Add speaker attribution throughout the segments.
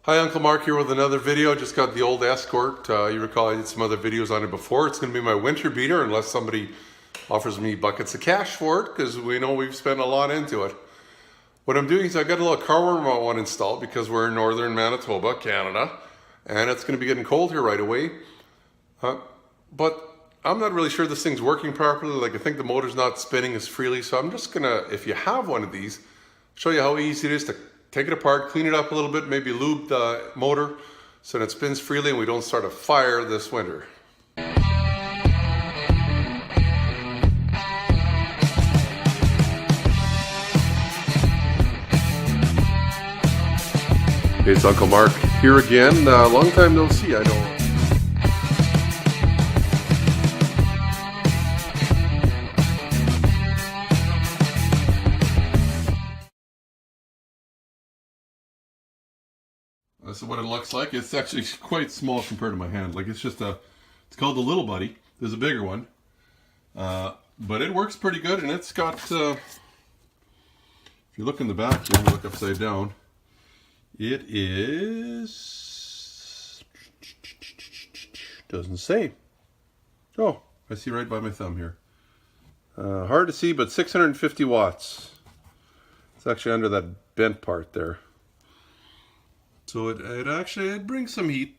Speaker 1: Hi, Uncle Mark here with another video. Just got the old Escort. You recall I did some other videos on it before. It's going to be my winter beater unless somebody offers me buckets of cash for it, because we know we've spent a lot into it. What I'm doing is I got a little car warmer one installed because we're in northern Manitoba, Canada, and it's going to be getting cold here right away. But I'm not really sure this thing's working properly. Like, I think the motor's not spinning as freely, so I'm just going to, if you have one of these, show you how easy it is to take it apart, clean it up a little bit, maybe lube the motor so that it spins freely and we don't start a fire this winter. Hey, it's Uncle Mark here again. Long time no see, I know. This is what it looks like. It's actually quite small compared to my hand. Like, it's just it's called the Little Buddy. There's a bigger one. But it works pretty good, and it's got, if you look in the back here, look upside down, it is, doesn't say. Oh, I see right by my thumb here. Hard to see, but 650 watts. It's actually under that bent part there. So it brings some heat,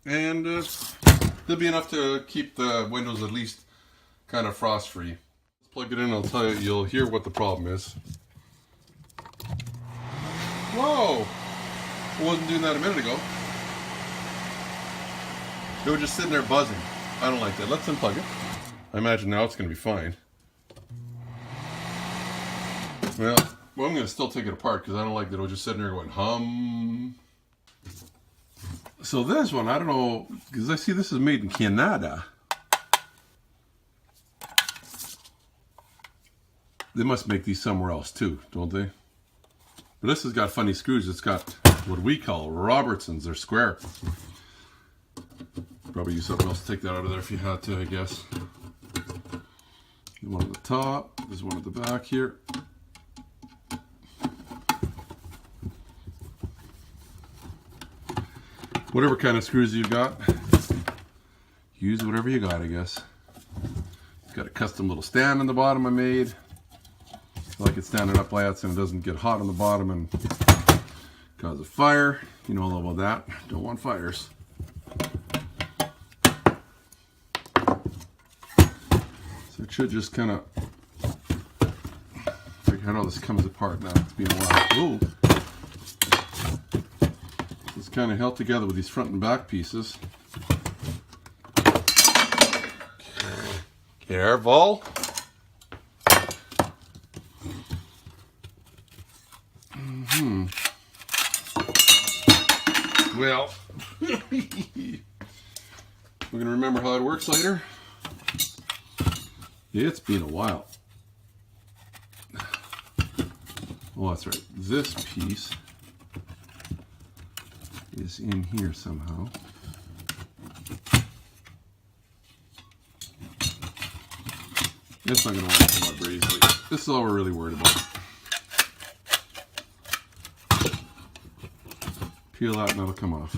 Speaker 1: and there'll be enough to keep the windows at least kind of frost free. Let's plug it in, I'll tell you, you'll hear what the problem is. Whoa! I wasn't doing that a minute ago. They were just sitting there buzzing. I don't like that. Let's unplug it. I imagine now it's going to be fine. Well, I'm going to still take it apart because I don't like that it was just sitting there going hum. So this one, I don't know, because I see this is made in Canada. They must make these somewhere else too, don't they? But this has got funny screws. It's got what we call Robertsons. They're square. Probably use something else to take that out of there if you had to, I guess. One at the top. There's one at the back here. Whatever kind of screws you got, use whatever you got, I guess. It's got a custom little stand on the bottom I made. I like it standing up like that so it doesn't get hot on the bottom and cause a fire. You know all about that. Don't want fires. So it should just kind of, I know this comes apart now. It's been a while. Ooh. It's kind of held together with these front and back pieces. Careful. Well, we're going to remember how it works later. It's been a while. Oh, that's right. This piece is in here somehow. It's not going to want to come out very easily. This is all we're really worried about. Peel out and it'll come off.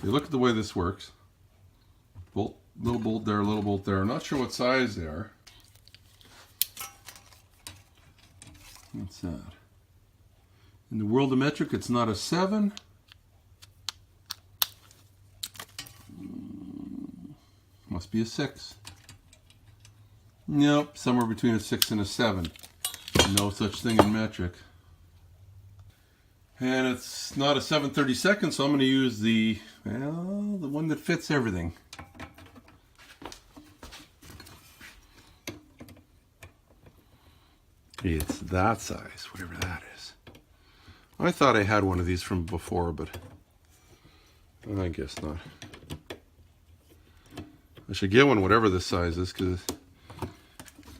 Speaker 1: You look at the way this works. Bolt, little bolt there, little bolt there. I'm not sure what size they are. What's that? In the world of metric, it's not a 7. Must be a 6. Nope, somewhere between a 6 and a 7. No such thing in metric. And it's not a 7/32, so I'm going to use the one that fits everything. It's that size, whatever that is. I thought I had one of these from before, but I guess not. I should get one whatever this size is, because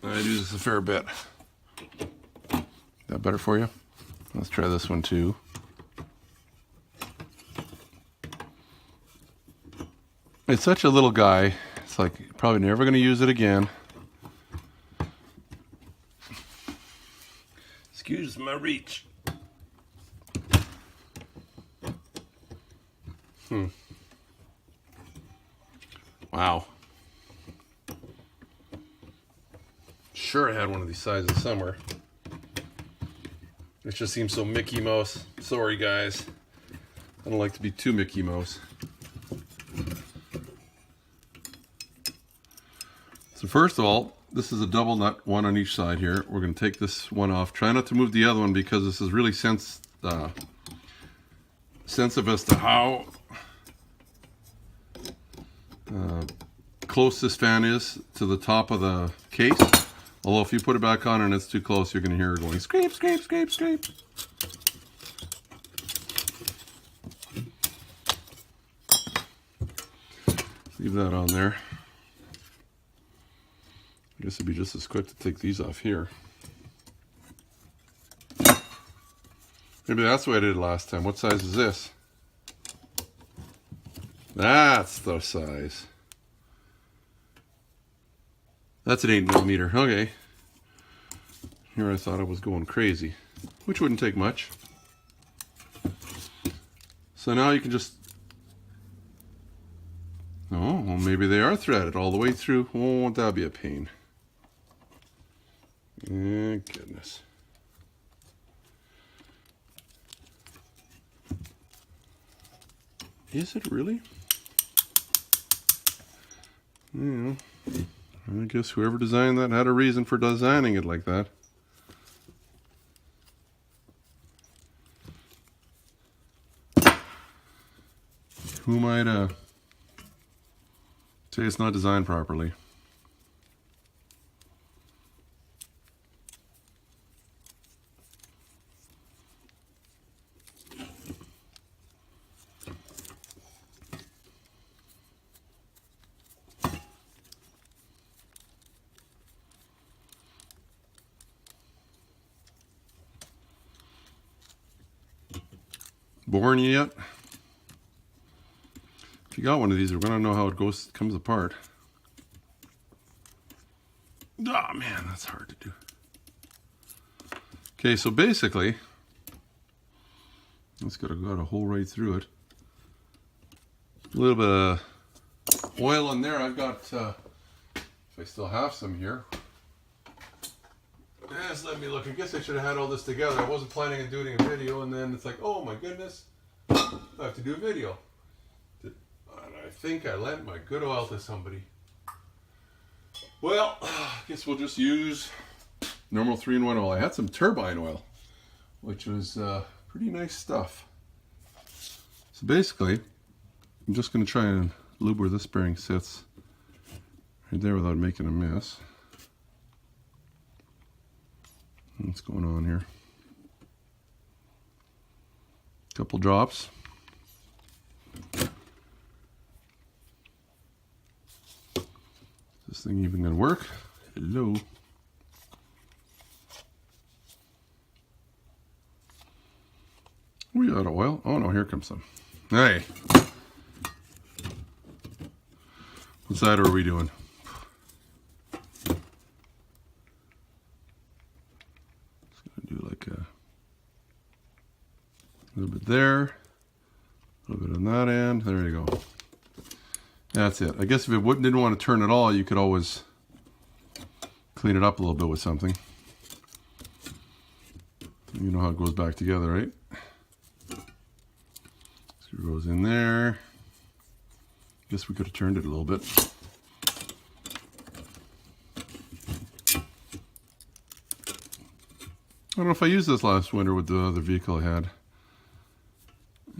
Speaker 1: I do this a fair bit. That better for you? Let's try this one too. It's such a little guy. It's like, probably never going to use it again. Excuse my reach. Wow. Sure, I had one of these sizes somewhere. It just seems so Mickey Mouse. Sorry, guys. I don't like to be too Mickey Mouse. So first of all, this is a double nut, one on each side here. We're going to take this one off. Try not to move the other one because this is really sensitive as to how close this fan is to the top of the case. Although if you put it back on and it's too close, you're going to hear it going scrape, scrape, scrape, scrape. Leave that on there. I guess it'd be just as quick to take these off here. Maybe that's the way I did it last time. What size is this? That's the size. That's an 8mm. Okay. Here I thought I was going crazy, which wouldn't take much. So now you can just... Oh, well, maybe they are threaded all the way through. Oh, won't that be a pain? Goodness. Is it really? Yeah. I guess whoever designed that had a reason for designing it like that. Who might say it's not designed properly? Boring you yet? If you got one of these, we're gonna know how it comes apart. Oh man, that's hard to do. Okay, so basically, it's got a hole right through it. A little bit of oil in there. I've got, if I still have some here. Just let me look. I guess I should have had all this together. I wasn't planning on doing a video, and then it's like, oh my goodness, I have to do a video. And I think I lent my good oil to somebody. Well, I guess we'll just use normal 3-in-1 oil. I had some turbine oil, which was pretty nice stuff. So basically, I'm just going to try and lube where this bearing sits right there without making a mess. What's going on here? Couple drops. Is this thing even gonna work? Hello. We out of oil? Oh no, here comes some. Hey. What side are we doing? A little bit there, a little bit on that end. There you go. That's it. I guess if it didn't want to turn at all, you could always clean it up a little bit with something. You know how it goes back together, right? Screw goes in there. Guess we could have turned it a little bit. I don't know if I used this last winter with the other vehicle I had.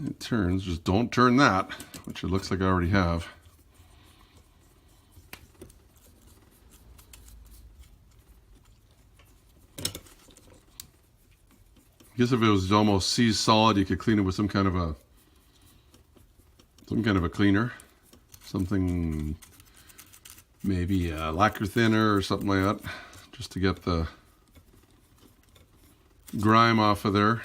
Speaker 1: It turns, just don't turn that, which it looks like I already have. I guess if it was almost seized solid, you could clean it with some kind of a cleaner. Something, maybe a lacquer thinner or something like that, just to get the grime off of there.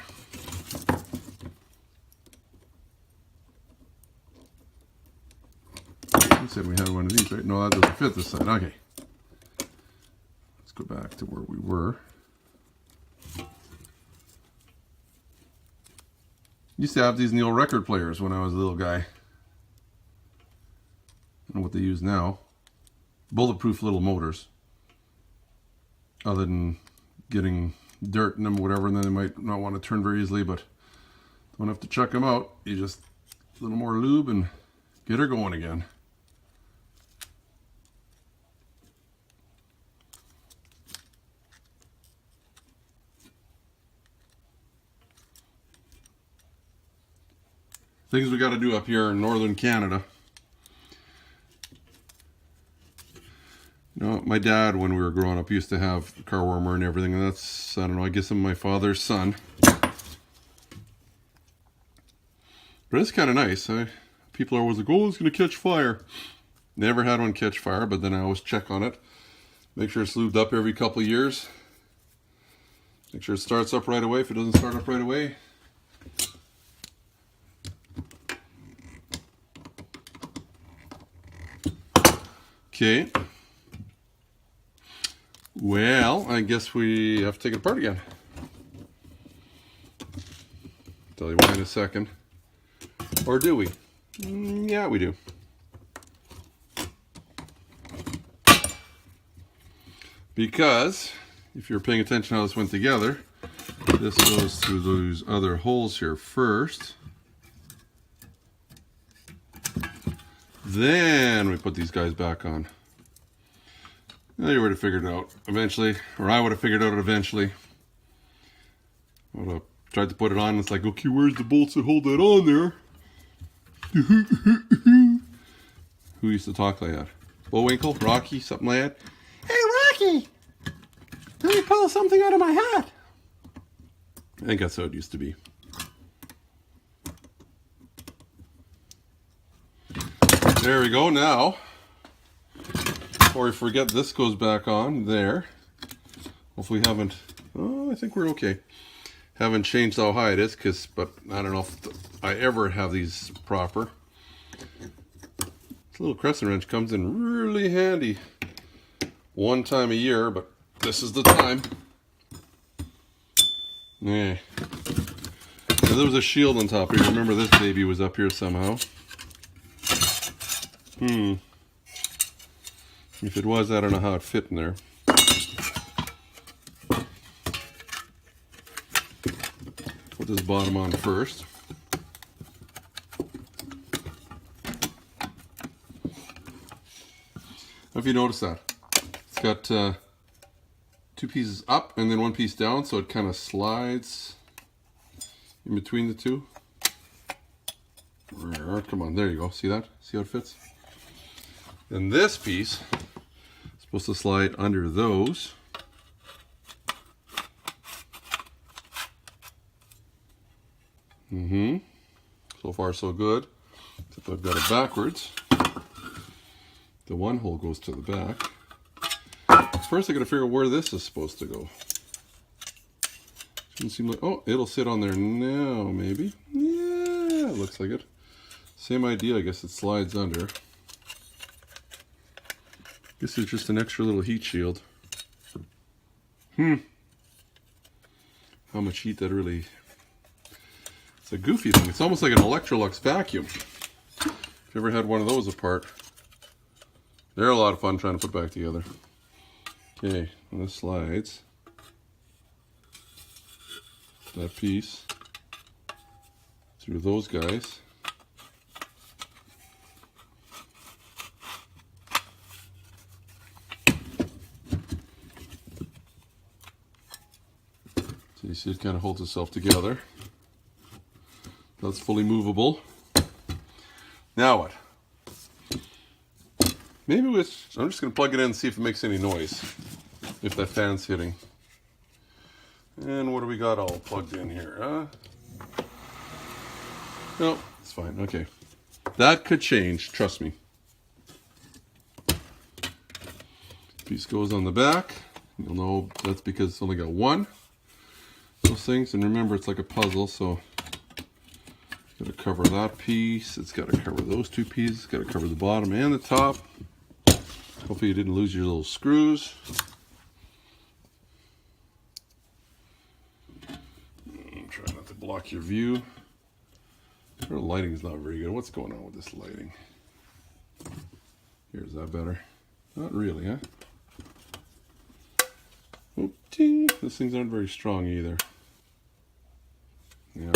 Speaker 1: You said we had one of these, right? No, that doesn't fit this side. Okay. Let's go back to where we were. Used to have these in the old record players when I was a little guy. what they use now. Bulletproof little motors. Other than getting dirt in them or whatever, and then they might not want to turn very easily, but don't have to check them out. You just a little more lube and get her going again. Things we got to do up here in northern Canada. You know, my dad, when we were growing up, used to have a car warmer and everything, and that's, I don't know, I guess I'm my father's son. But it's kind of nice. People are always like, oh, it's going to catch fire. Never had one catch fire, but then I always check on it. Make sure it's lubed up every couple of years. Make sure it starts up right away. If it doesn't start up right away, okay. Well, I guess we have to take it apart again. Tell you why in a second. Or do we? Yeah, we do. Because if you're paying attention how this went together, this goes through those other holes here first. Then we put these guys back on. Now you would have figured it out eventually, or I would have figured it out eventually. I would have tried to put it on. It's like, okay, where's the bolts that hold that on there? Who used to talk like that? Bullwinkle? Rocky? Something like that? Hey, Rocky! Let me pull something out of my hat. I think that's how it used to be. There we go. Now, before we forget, this goes back on there. Hopefully we haven't, oh, I think we're okay. Haven't changed how high it is, but I don't know if I ever have these proper. This little crescent wrench comes in really handy one time a year, but this is the time. Yeah. So there was a shield on top here. Remember, this baby was up here somehow. If it was, I don't know how it fit in there. Put this bottom on first. If you notice that, it's got two pieces up and then one piece down, so it kind of slides in between the two. Come on, there you go. See that? See how it fits? And this piece is supposed to slide under those. So far so good. Except I've got it backwards. The one hole goes to the back. First I gotta figure out where this is supposed to go. Doesn't seem like, oh, it'll sit on there now, maybe. Yeah, it looks like it. Same idea, I guess it slides under. This is just an extra little heat shield. How much heat that really... It's a goofy thing. It's almost like an Electrolux vacuum. If you ever had one of those apart, they're a lot of fun trying to put back together. Okay, and this slides. That piece through those guys. So you see it kind of holds itself together. That's fully movable. Now what? Maybe I'm just going to plug it in and see if it makes any noise. If that fan's hitting. And what do we got all plugged in here? No, it's fine. Okay. That could change, trust me. Piece goes on the back. You'll know that's because it's only got one. Those things, and remember it's like a puzzle, so it's got to cover that piece. It's got to cover those two pieces. It's got to cover the bottom and the top. Hopefully you didn't lose your little screws. Try not to block your view. The lighting is not very good. What's going on with this lighting? Here's that better. Not really, huh? Oh, ding. These things aren't very strong either. Yeah.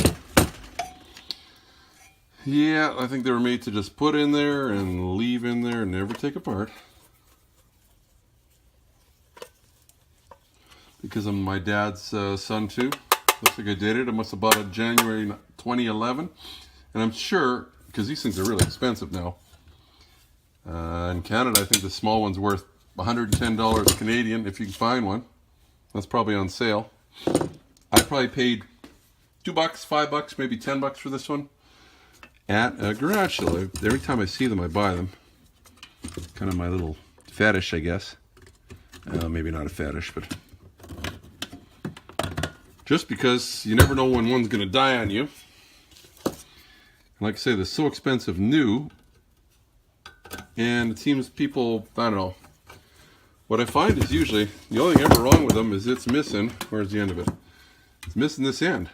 Speaker 1: Yeah, I think they were made to just put in there and leave in there and never take apart. Because I'm my dad's son too. Looks like I did it. I must have bought it January 2011. And I'm sure, because these things are really expensive now. In Canada, I think the small one's worth $110 Canadian if you can find one. That's probably on sale. I probably paid $2, $5, maybe $10 for this one at a garage sale. Every time I see them, I buy them. Kind of my little fetish, I guess. Maybe not a fetish, but just because you never know when one's going to die on you. Like I say, they're so expensive new, and it seems people, I don't know. What I find is usually, the only thing ever wrong with them is it's missing, where's the end of it? It's missing this end.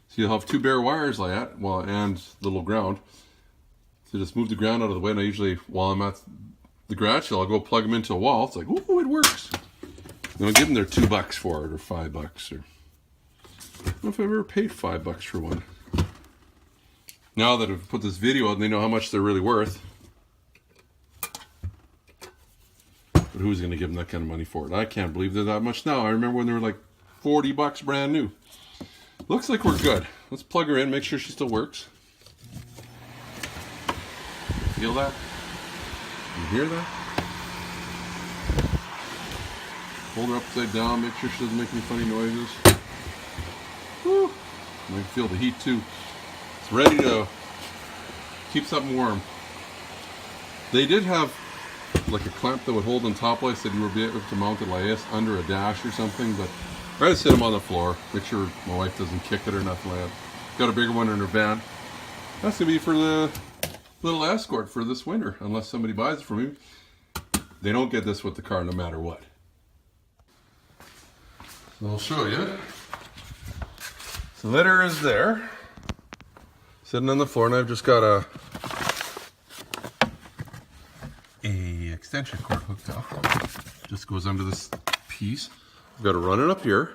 Speaker 1: So you'll have two bare wires like that, well, and the little ground. So just move the ground out of the way, and I usually, while I'm at the garage sale, I'll go plug them into a wall. It's like, ooh, it works. And I'll give them their $2 for it, or $5, or I don't know if I've ever paid $5 for one. Now that I've put this video out, they know how much they're really worth. But who's going to give them that kind of money for it? I can't believe they're that much now. I remember when they were like $40 brand new. Looks like we're good. Let's plug her in, make sure she still works. Feel that? You hear that? Hold her upside down, make sure she doesn't make any funny noises. Woo! I can feel the heat too. It's ready to keep something warm. They did have like a clamp that would hold on top, like I said, you would be able to mount it like this under a dash or something, but I just sit them on the floor, make sure my wife doesn't kick it or nothing like that. Got a bigger one in her van. That's gonna be for the little Escort for this winter, unless somebody buys it for me. They don't get this with the car no matter what. So I'll show you. So the letter is there, sitting on the floor, and I've just got a extension cord hooked up. Just goes under this piece. I've got to run it up here.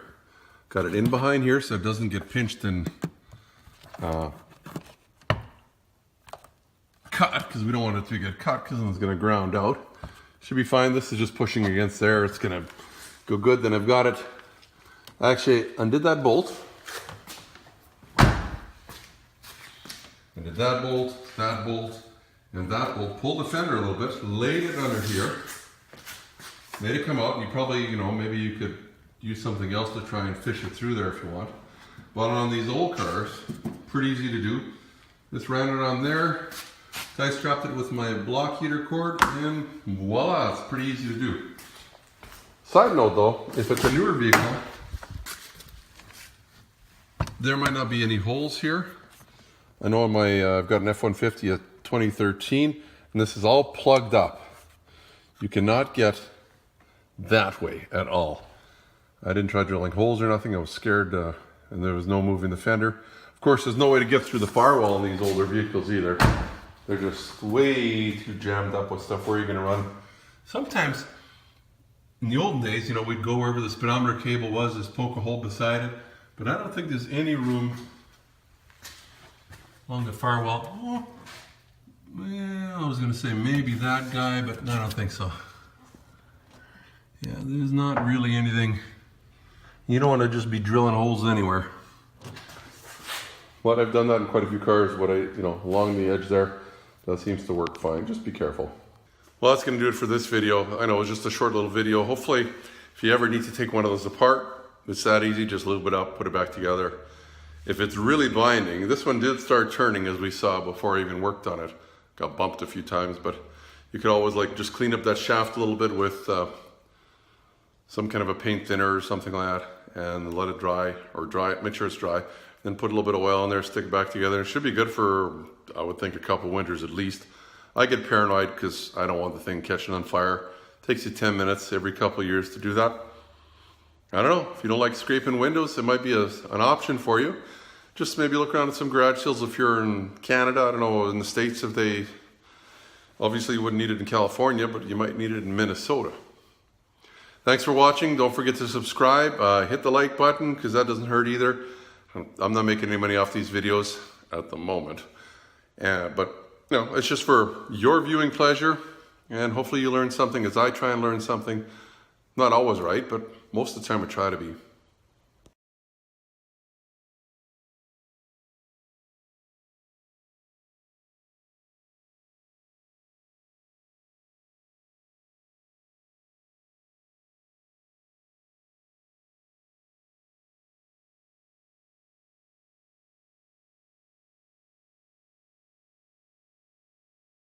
Speaker 1: Got it in behind here so it doesn't get pinched and cut, because we don't want it to get cut because it's going to ground out. Should be fine. This is just pushing against there. It's going to go good. Then I've got it. I actually undid that bolt. Undid that bolt, and that bolt. Pulled the fender a little bit, laid it under here, made it come out. And you probably, maybe you could use something else to try and fish it through there if you want. But on these old cars, pretty easy to do. Just ran it on there, tie strapped it with my block heater cord, and voila, it's pretty easy to do. Side note though, if it's a newer vehicle, there might not be any holes here. I know on my, I've got an F-150 a 2013, and this is all plugged up. You cannot get that way at all. I didn't try drilling holes or nothing. I was scared, and there was no moving the fender. Of course, there's no way to get through the firewall in these older vehicles either. They're just way too jammed up with stuff. Where are you going to run? Sometimes, in the olden days, we'd go wherever the speedometer cable was, just poke a hole beside it. But I don't think there's any room along the firewall. Oh, well, I was going to say maybe that guy, but I don't think so. Yeah, there's not really anything. You don't want to just be drilling holes anywhere. But I've done that in quite a few cars. Along the edge there, that seems to work fine. Just be careful. Well, that's going to do it for this video. I know it was just a short little video. Hopefully, if you ever need to take one of those apart, it's that easy. Just lube it up, put it back together. If it's really binding, this one did start turning as we saw before I even worked on it. Got bumped a few times, but you could always just clean up that shaft a little bit with some kind of a paint thinner or something like that, and let it dry, or make sure it's dry. Then put a little bit of oil in there, stick it back together. It should be good for, I would think, a couple winters at least. I get paranoid because I don't want the thing catching on fire. It takes you 10 minutes every couple of years to do that. I don't know, if you don't like scraping windows, it might be an option for you. Just maybe look around at some garage sales if you're in Canada. I don't know, in the States, if they Obviously you wouldn't need it in California, but you might need it in Minnesota. Thanks for watching. Don't forget to subscribe. Hit the like button because that doesn't hurt either. I'm not making any money off these videos at the moment. But it's just for your viewing pleasure, and hopefully you learn something as I try and learn something. Not always right, but most of the time I try to be.